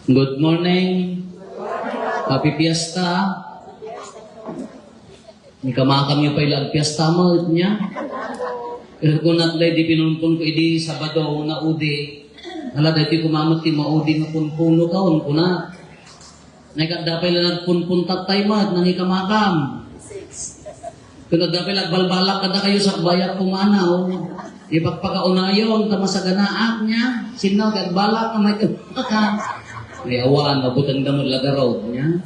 Good morning. Happy Fiesta. Ni kamakam niyo pa ilang fiesta mo niya. Pero kung natlay di pinuntun ko idi Sabado na udi. Hala dati kumamot ti maudi nga punpuno kaon ko na. Naikadapay lang nagpunpun tatay mad nang ikamakam. Kung nagdapay lagbalbalak kada kayo sa bayak pumanaw. Ipagpakaunayon tama sa ganaak niya. Sinaw kagbalak na may kamakam. May awan, mabutang damon lagaraw niya.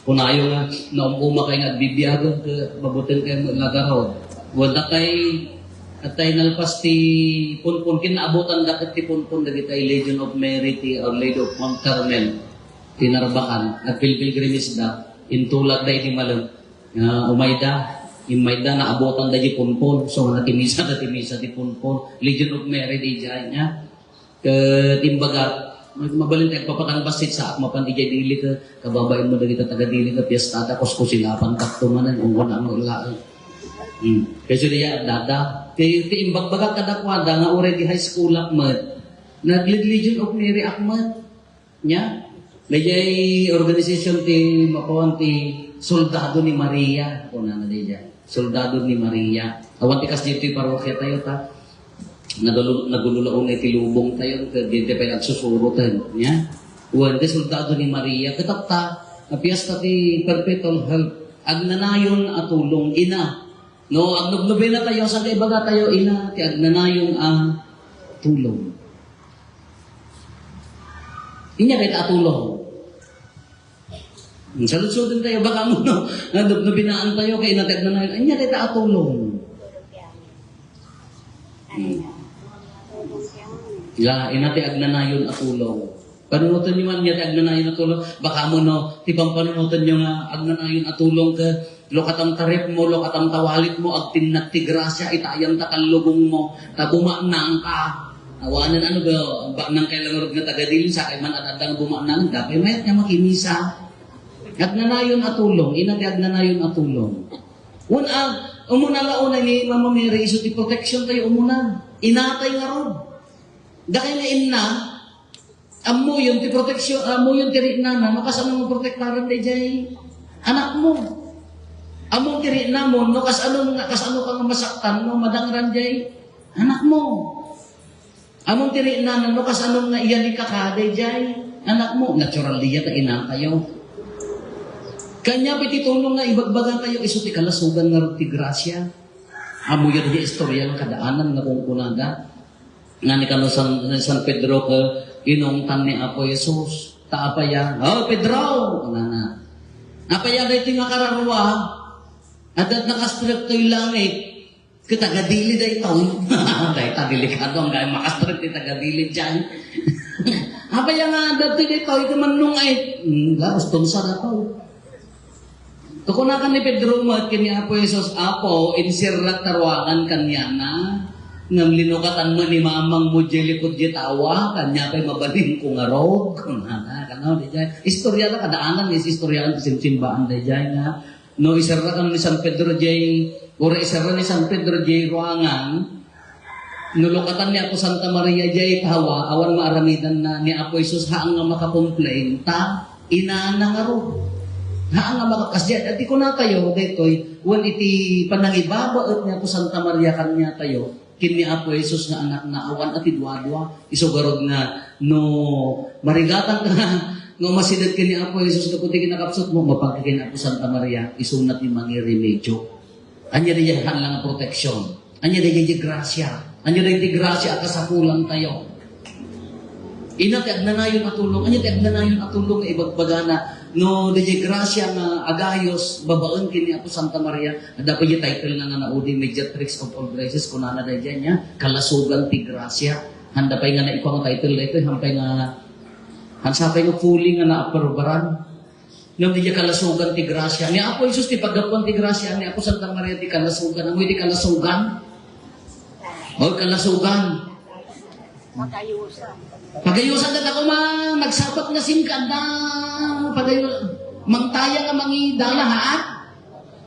Punayo nga, naumuma kayo nga bibiyagon ka, mabutang kayo lagaraw. Wala kay, at tayo nalpas ti punpun, kinaabutan dapat ti punpun, dagi tayo Legion of Merit, Our Lady of Mount Carmel, tinarbakan, at pilgrimage da, intulag da iti malang, imayda na abutan da di punpun, so natimisa ti punpun, Legion of Merit, ijay niya, timbaga, mabalin tayo papakanbasit sa akmapan ijay dili ka kababain mo dagita taga dili ka piyestata kusilapan taktumanan kung wala ang ulaan. Kasi diya dada ti imbagbaga kadakwada nga already high school akmat naglid Legion of Mary akmat nya mayay organization ti mapawan ti Soldado ni Maria kuna na diya Soldado ni Maria awan ti kas dito parokya tayo ta nagululaon na itilubong tayo, hindi pa nagsusurutan niya. Uwan, di Soldado ni Maria, katapta, na piyesta ti perpetual help, agnanayon at tulong ina. No, agnugnubi na tayo, sa kaibaga tayo ina, ti agnanayon ang tulong. Inya kahit atulong. Salut-sudin tayo, baka mo no, nagnubinaan tayo, kaya ina ti agnanayon, inya kahit atulong. Inati agnanayon at tulong. Panunutan nyo man niya agnanayon at tulong. Baka mo no, tipang panunutan nyo nga agnanayon at tulong ka. Lokatang tarip mo, lokatang tawalit mo, agtin na tigrasya, itayang takalugong mo, tabumanang ka. Awanan ano ba, nang kailangan nga tagadilin sa kay man at adang bumanang, dapay mayat niya makimisa. Agnanayon at tulong, inati agnanayon at tulong. Umuna launa ni Mama Mary, iso ti protection tayo umuna. Inatay nga rod. Dahil na inna, amo yun ti protection, amo yun ti rin na, makasano mo protektaran day jay. Anak mo. Amo ti rin na mo, no kasano kang masaktan, no madangran jay. Anak mo. Amo ti rin na, no kasano nga iyan ka day jay. Anak mo. Natural diya ta ina kayo. Kanya piti tulong nga ibagbagan kayo, iso ti kalasugan nga ti grasya. Amo yun di istorya ng kadaanan nga kung kunada. Nga ni kano San Pedro ka inungtan ni Apo Jesus. Taapaya, oh Pedro! Kanana. Apaya na ito nga kararwa. At nakastrip to'y langit. Katagadili da ito. Dahil tadelikado ang gaya makastrip ni tagadili dyan. Apaya nga dati dito, ito manungay. Gustong sa na to. Tukunakan ni Pedro mat kini Apo Jesus, Apo, insirrat tarwakan kanya na. Ngam linukatan mo ni mamang mo jelikod jetawa, kanya kay mabaling kung arog. Kunana, kanaw di dyan. Istorya na kadaanan, istorya lang simsimbaan di dyan nga. No, isarra kan ni San Pedro J. Ura isarra ni San Pedro J. Ruangan. Nulukatan ni Apo Santa Maria J. Pahawa, awan maaramidan na ni Apo Jesus haang nga makakomplain, ta, inana nga ro. Haang nga makakasya, at ko na tayo, detoy, wan iti panangibabaot ni Apo Santa Maria kanya tayo, kini Apo Jesus nga anak na awan at idwa-dwa, isugarod nga, no, marigatan ka, no, masidat kini Apo Jesus, kaputi kinakapsot mo, mapagkakin Apo Santa Maria, isunat ni mangi remedyo. Anya di yan lang proteksyon. Anya di yan grasya. Anya di grasya, akasakulang tayo. Ina ti agnanayon at tulong, anya ti agnanayon at tulong nga ibagbagana, no, di grasya nga agayos, babaon kini Apo Santa Maria, dapat yung title nga naudi, Mediatrix of all graces, kunana da dyan niya, kalasugan ti grasya. Handa pa nga na ikaw ang title na ito, hampay nga, hansapay nga fully nga na-aprobaran. Nung di kalasugan ti grasya. Ni Apo Jesus ti paggapuan ti grasya, ni Apo Santa Maria ti kalasugan. Amoy ti kalasugan. O kalasugan. Pagayusan na ako nagsapat nga simkad na mangtaya nga mangi dalahaan.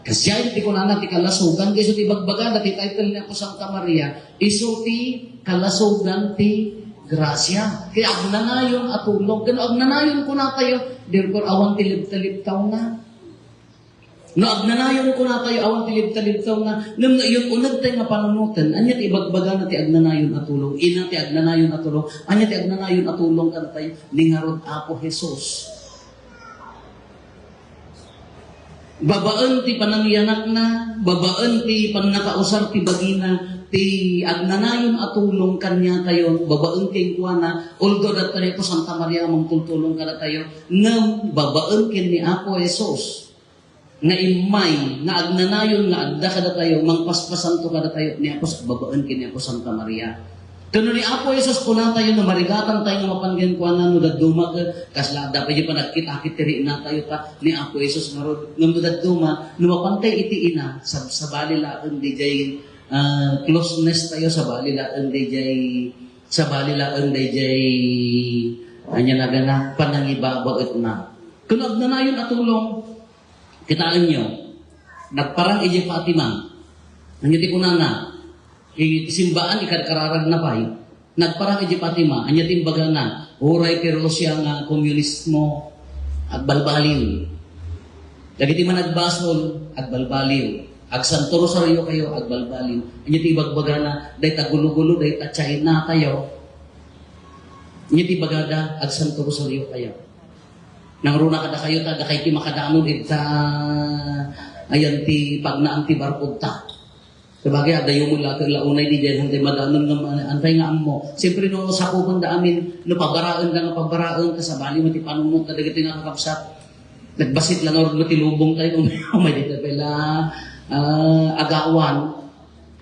Kasi ay ti kunana ti kalasugan, iso ti bagbagan, ti title ni Apo Santa Maria, iso ti kalasugan ti grasya. Kaya agnanayon at tulong. Kano agnanayon ko na tayo, therefore awan tilib-talib-taw na. No, agnanayon ko na tayo, awan tilib-talib-taw na. Nung yun unag tayo nga panunutan, anya ti ibagbaga na ti agnanayon at tulong. Ina ti agnanayon at tulong. Anya ti agnanayon at tulong ka na tayo. Ningarod Apo Jesus. Babaan ti panangyanak na, babaan ti panakausar ti bagina, ti agnanayon at tulong kanya tayo, babaan ti kuana, although dat tayo po Santa Maria mong tultulong ka na tayo, ngam babaan kin ni Apo Jesus. Nga imay, nga agnanayon, nga agda kada tayo, mangpaspasan to kada tayo, ni Apo, babaan kin ni Apo Santa Maria. Kano ni Apo Jesus po na tayo, na marigatan tayo nga mapanggan ko na, no daduma ka, kasla, dapat yung panagkit-akit tiri na tayo ta, ni Apo Jesus nga ron, no daduma, no mapantay iti ina, sa balilaan, di jay, closeness tayo, sa balilaan, di jay, anya na gana, panangibabaot na. Kung agnanayon at tulong, kitaan nyo, nagparang ije Fatima, anyati ko na, simbaan ikadkararag na pa'y, nagparang ije Fatima, anyati baga na, huray pero siya nga komunismo at balbaliw. Dagiti man nagbasol at balbaliw. Ag Santo Rosario kayo at balbaliw. Anyati bagbaga na, day tagulo-gulo, day tatsahin na kayo. Anyati bagada, ag Santo Rosario kayo. Nang runa kada kayo ta, da kay ti makadaamon ita ayan ti pagnaang ti barkod ta. Sabagay, adayo mo lang launay di dyan, hantay madaanon nga antay nga mo. Siyempre no, sa kupang da amin, no pabaraan ka nga pabaraan ka sa bali mo ti panunod na dagiti nga kakapsat. Nagbasit lang or matilubong tayo, may dito pala agawan.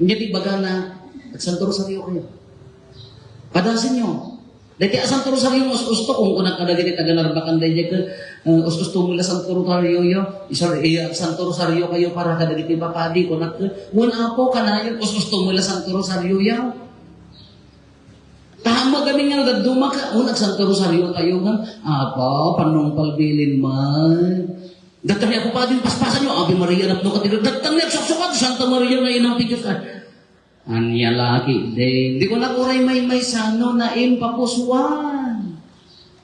Hindi ti baga na, at Santo Rosario kayo. Padasin nyo. Dati Santo Rosario usto kung nakadagiti taganarbakan dahil usto mula Santo Rosario Santo Rosario kayo para kadagiti papadi ko wala po kanayon usto mula Santo Rosario yaw. Tama kami nga daduma ka unag Santo Rosario kayo nga apa panong palbilin man. Datang ako pa din paspasan nyo Ave Maria napno katigal datang niya saksukat Santa Maria na inang ti Diyos anya laki din. Di ko na kuray may sano na impapuswan.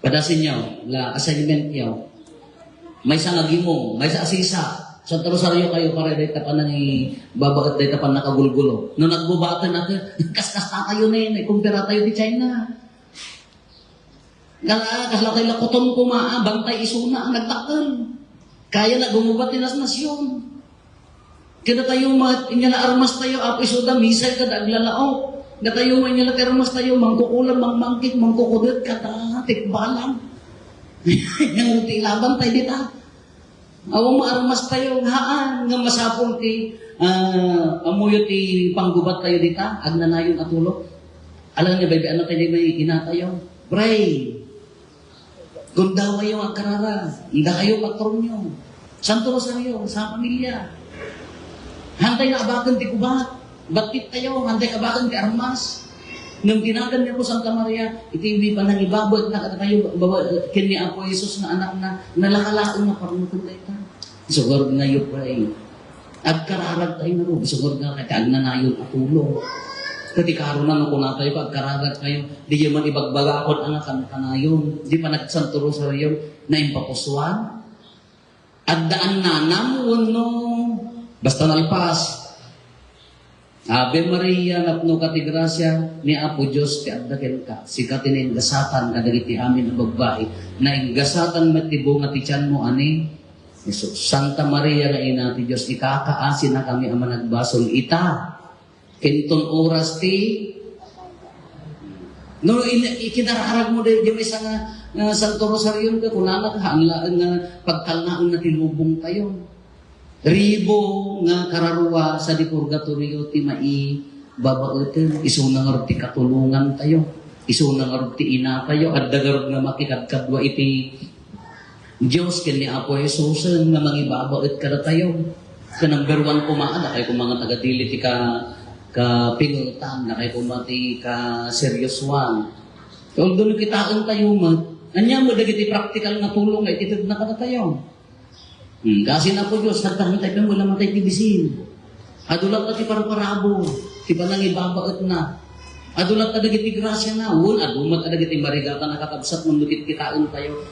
Padasin nyo, la assignment nyo. May sangagi mo, may sa asisa. Santa Rosario kayo para dahi tapan na ni babagat dahi tapan na kagulgulo. Nung nagbubatan natin, kaskas na kayo na yun, kumpira tayo di China. Kasla kayo lakoton kumaa, bantay isuna, nagtakal. Kaya na gumubat tinas nasyon. Kaya tayo inyala armas tayo, apo isuda, misay ka daglalao. Na tayo inyala armas tayo, mangkukulam, mangmangkik, mangkukudot, kata, tikbalang. Yang ruti laban tayo dita. Awang maarmas tayo, haan, nga masapong ti, amuyo ti panggubat tayo dita, agnanayon at tulog. Alam niya, baby, ano tayo may kinatayo? Pray. Gundaw kayo ang karara, hindi kayo patron nyo. Santo Rosario, sa pamilya. Hantay na abakan ti kubat. Batit tayo, hantay abakan ti armas. Nung tinagan niya po Santa Maria, iti pa nang ibabot na katayo, kini Apo Jesus na anak na nalakalaon na parunutan tayo ta. Isugod nga yung pray. Agkararag tayo na ro. Isugod nga kaya agnanayon at tulong. Katikaro na nung kuna tayo, agkararag kayo, di man ibagbaga ako ang kanayon. Di pa nagsanto Rosario na impapuswan. Agdaan na namuno. Basta nalpas. Ave Maria, napno ka ti grasya, ni Apo Diyos, ti addaken ka. Sikatin na ingasatan, kadagiti amin na babae, na ingasatan matibong at tiyan mo, ani? Jesus. Santa Maria, na ina ti Diyos, ikakaasin na kami ang managbasol ita. Kinton oras ti, no, ikinararag mo dahil yung isang Santo Rosario, kunanak, haanlaan nga pagkalnaan na tinubong tayo. Ribo nga kararuwa sa di purgatorio ti mai babauten isuna nga ti katulungan tayo isuna nga ti ina tayo at dagarod nga makikadkadwa iti Diyos ken ni Apo Jesus nga mangibabaet kada tayo ka number 1 kumaan na kay kung mga tagadili ti ka pingutan na kay kumati ka serious one although kitaan tayo man anya mo dagiti practical na tulong ay titid na kada tayo. Kasi na po Diyos, nagtahintay pa mo naman tayo tibisin. Adulang ka ti parparabo, ti panang ibabaot na. Adulat kadagiti grasya na, adumat kadagiti marigata na katabsat ng lukit kitaan tayo,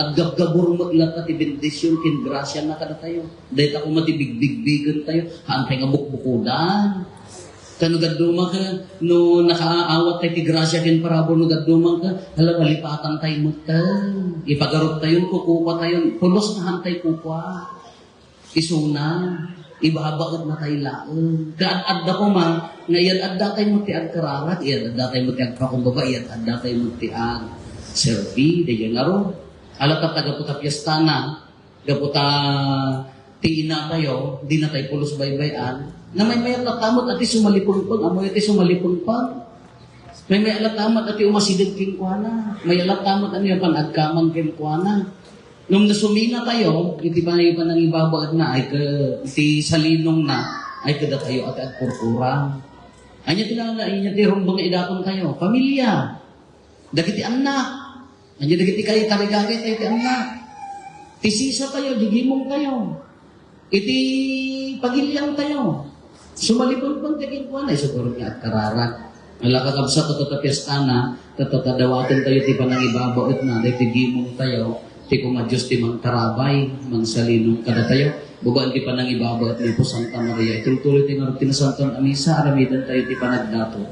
aggabgabur mo ilat na ti bendisyon, kin grasya na kada tayo. Dahil ako matibig-big-bigan tayo, haantay nga bukbukudan. Kanugadumang ka, no nakaawat tayo ti grasya kin parabo, nugadumang ka, halawalipatan tayo mo ipagarot tayo, kukupa tayo, pulos na hantay kukuha. Isuna, ibabaot na tayo laon. Kaad-adda ko ma, ngayon adda tayo mo ti agkararat, iyan adda tayo mo ti agpakumbaba, iyan adda tayo mo ti ag servi, diyan laro. Alat at tagaputa piyestana, gaputa tiina tayo, di na tayo pulos baybayan, na may alatamot at sumalipungpang, amoy at sumalipungpang. May alatamot at umasidid king kuana, may alatamot at yung panagkamang king kuana. Nung nasumina tayo, iti ba na nang ibabagad na, ay iti salinong na, ay kada tayo at agpurkurang. Anya tinala, inya ti rumbang idatong tayo, pamilya, dagiti anak, anya dagiti kayo tarigagay tayo iti anak, tisisa tayo, digimong tayo, iti pagilyang tayo, sumalipon pang tiging kuwan, ay siguro niya at kararat. Alakakabsa tatatapyastana, tatatadawatin tayo, ti pa nang ibabaot na, iti gimong tayo, ti kumadyos ti mang tarabay, mang salinong kada tayo, bubaan ti panang ibabaw at lipo Santa Maria. Ituloy ti nga rin tinasantong amisa, aramidan tayo ti panagdato.